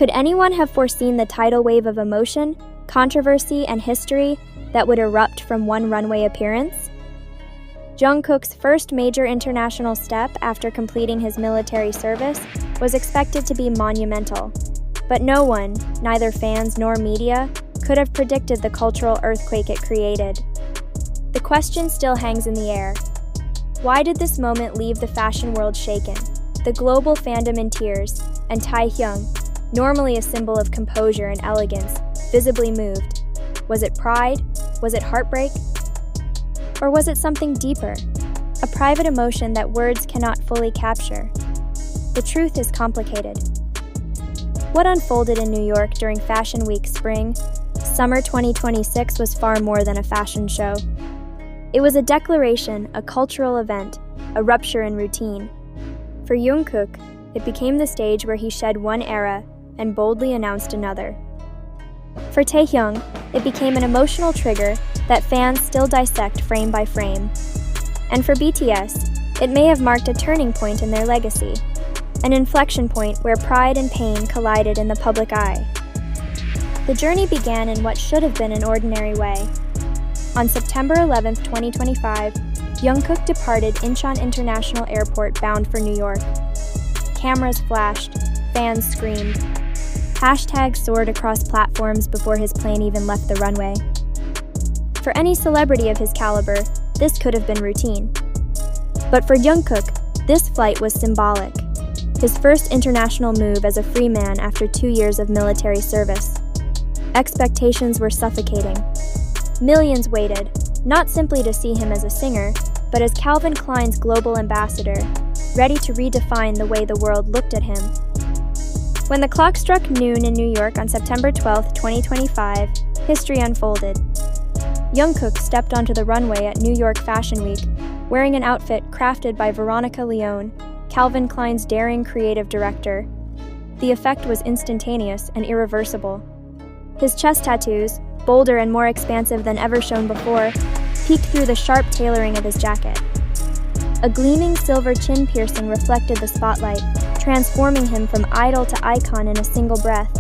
Could anyone have foreseen the tidal wave of emotion, controversy, and history that would erupt from one runway appearance? JungKook's first major international step after completing his military service was expected to be monumental, but no one, neither fans nor media, could have predicted the cultural earthquake it created. The question still hangs in the air. Why did this moment leave the fashion world shaken, the global fandom in tears, and Taehyung, normally a symbol of composure and elegance, visibly moved? Was it pride? Was it heartbreak? Or was it something deeper, a private emotion that words cannot fully capture? The truth is complicated. What unfolded in New York during Fashion Week Summer 2026 was far more than a fashion show. It was a declaration, a cultural event, a rupture in routine. For JungKook, it became the stage where he shed one era and boldly announced another. For Taehyung, it became an emotional trigger that fans still dissect frame by frame. And for BTS, it may have marked a turning point in their legacy, an inflection point where pride and pain collided in the public eye. The journey began in what should have been an ordinary way. On September 11, 2025, JungKook departed Incheon International Airport bound for New York. Cameras flashed, fans screamed. Hashtags soared across platforms before his plane even left the runway. For any celebrity of his caliber, this could have been routine. But for JungKook, this flight was symbolic. His first international move as a free man after 2 years of military service. Expectations were suffocating. Millions waited, not simply to see him as a singer, but as Calvin Klein's global ambassador, ready to redefine the way the world looked at him. When the clock struck noon in New York on September 12, 2025, history unfolded. JungKook stepped onto the runway at New York Fashion Week, wearing an outfit crafted by Veronica Leone, Calvin Klein's daring creative director. The effect was instantaneous and irreversible. His chest tattoos, bolder and more expansive than ever shown before, peeked through the sharp tailoring of his jacket. A gleaming silver chin piercing reflected the spotlight, transforming him from idol to icon in a single breath.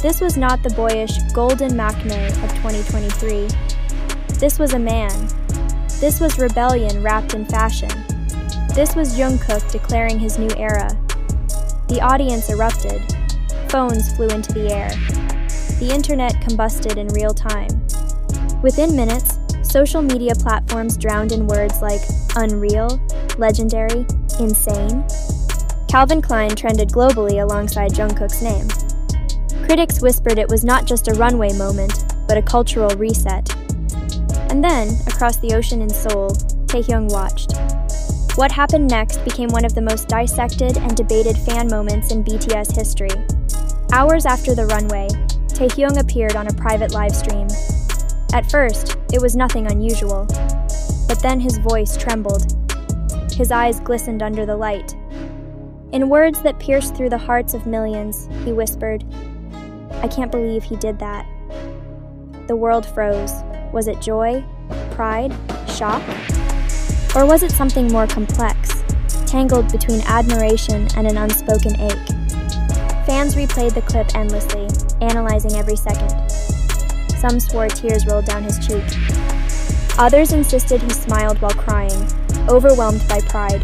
This was not the boyish, golden maknae of 2023. This was a man. This was rebellion wrapped in fashion. This was JungKook declaring his new era. The audience erupted. Phones flew into the air. The internet combusted in real time. Within minutes, social media platforms drowned in words like unreal, legendary, insane. Calvin Klein trended globally alongside JungKook's name. Critics whispered it was not just a runway moment, but a cultural reset. And then, across the ocean in Seoul, Taehyung watched. What happened next became one of the most dissected and debated fan moments in BTS history. Hours after the runway, Taehyung appeared on a private livestream. At first, it was nothing unusual. But then his voice trembled. His eyes glistened under the light. In words that pierced through the hearts of millions, he whispered, "I can't believe he did that." The world froze. Was it joy, pride, shock? Or was it something more complex, tangled between admiration and an unspoken ache? Fans replayed the clip endlessly, analyzing every second. Some swore tears rolled down his cheek. Others insisted he smiled while crying, overwhelmed by pride.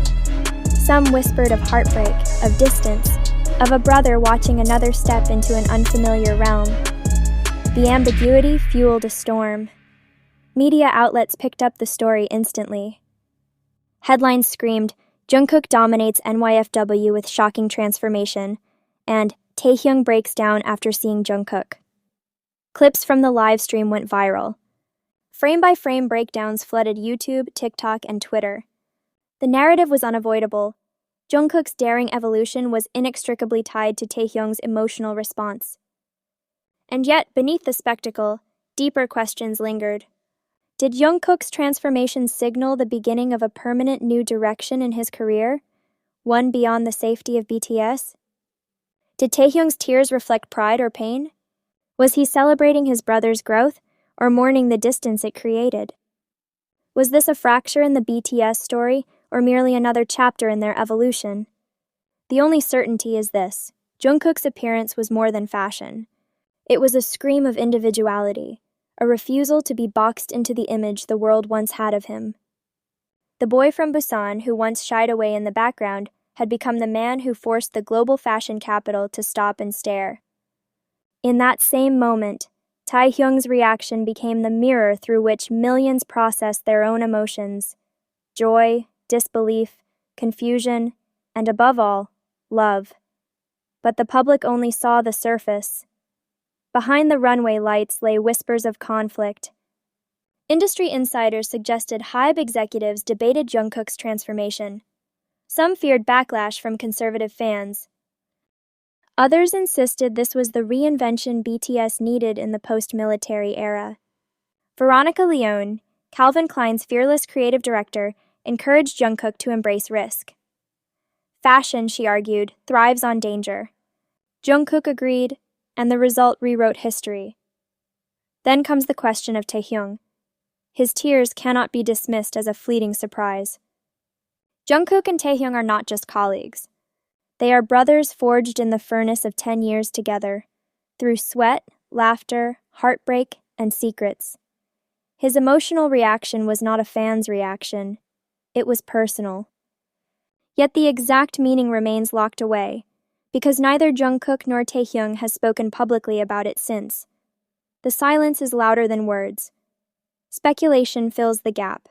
Some whispered of heartbreak, of distance, of a brother watching another step into an unfamiliar realm. The ambiguity fueled a storm. Media outlets picked up the story instantly. Headlines screamed, "JungKook dominates NYFW with shocking transformation," and "Taehyung breaks down after seeing JungKook." Clips from the live stream went viral. Frame-by-frame breakdowns flooded YouTube, TikTok, and Twitter. The narrative was unavoidable. JungKook's daring evolution was inextricably tied to Taehyung's emotional response. And yet, beneath the spectacle, deeper questions lingered. Did JungKook's transformation signal the beginning of a permanent new direction in his career, one beyond the safety of BTS? Did Taehyung's tears reflect pride or pain? Was he celebrating his brother's growth or mourning the distance it created? Was this a fracture in the BTS story or merely another chapter in their evolution? The only certainty is this: JungKook's appearance was more than fashion. It was a scream of individuality, a refusal to be boxed into the image the world once had of him. The boy from Busan, who once shied away in the background, had become the man who forced the global fashion capital to stop and stare. In that same moment, Taehyung's reaction became the mirror through which millions processed their own emotions: joy, disbelief, confusion, and above all, love. But the public only saw the surface. Behind the runway lights lay whispers of conflict. Industry insiders suggested HYBE executives debated JungKook's transformation. Some feared backlash from conservative fans. Others insisted this was the reinvention BTS needed in the post-military era. Veronica Leone, Calvin Klein's fearless creative director, encouraged JungKook to embrace risk. Fashion, she argued, thrives on danger. JungKook agreed, and the result rewrote history. Then comes the question of Taehyung. His tears cannot be dismissed as a fleeting surprise. JungKook and Taehyung are not just colleagues. They are brothers forged in the furnace of 10 years together, through sweat, laughter, heartbreak, and secrets. His emotional reaction was not a fan's reaction. It was personal. Yet the exact meaning remains locked away, because neither JungKook nor Taehyung has spoken publicly about it since. The silence is louder than words. Speculation fills the gap.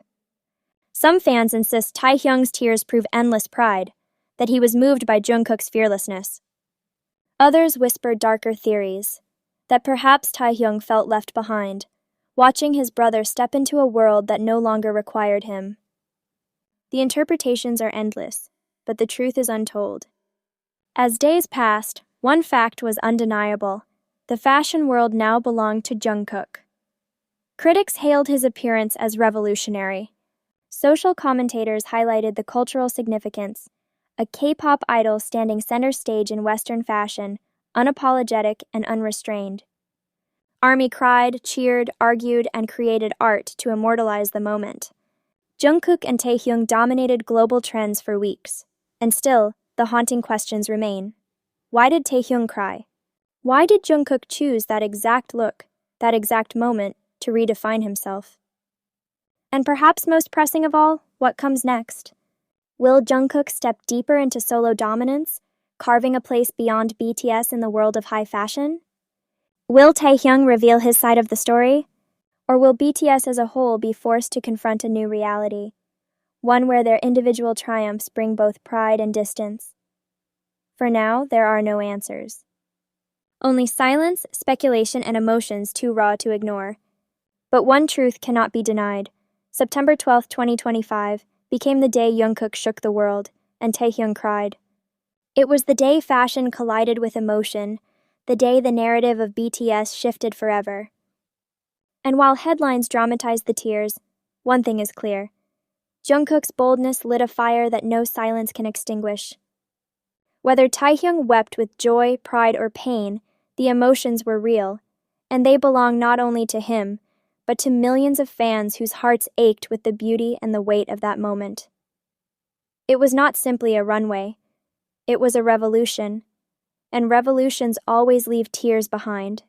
Some fans insist Taehyung's tears prove endless pride, that he was moved by JungKook's fearlessness. Others whispered darker theories, that perhaps Taehyung felt left behind, watching his brother step into a world that no longer required him. The interpretations are endless, but the truth is untold. As days passed, one fact was undeniable: the fashion world now belonged to JungKook. Critics hailed his appearance as revolutionary. Social commentators highlighted the cultural significance: a K-pop idol standing center stage in Western fashion, unapologetic and unrestrained. ARMY cried, cheered, argued, and created art to immortalize the moment. JungKook and Taehyung dominated global trends for weeks. And still, the haunting questions remain. Why did Taehyung cry? Why did JungKook choose that exact look, that exact moment, to redefine himself? And perhaps most pressing of all, what comes next? Will JungKook step deeper into solo dominance, carving a place beyond BTS in the world of high fashion? Will Taehyung reveal his side of the story? Or will BTS as a whole be forced to confront a new reality, one where their individual triumphs bring both pride and distance? For now, there are no answers. Only silence, speculation, and emotions too raw to ignore. But one truth cannot be denied. September 12, 2025, became the day JungKook shook the world, and Taehyung cried. It was the day fashion collided with emotion, the day the narrative of BTS shifted forever. And while headlines dramatized the tears, one thing is clear: JungKook's boldness lit a fire that no silence can extinguish. Whether Taehyung wept with joy, pride, or pain, the emotions were real, and they belong not only to him, but to millions of fans whose hearts ached with the beauty and the weight of that moment. It was not simply a runway. It was a revolution, and revolutions always leave tears behind.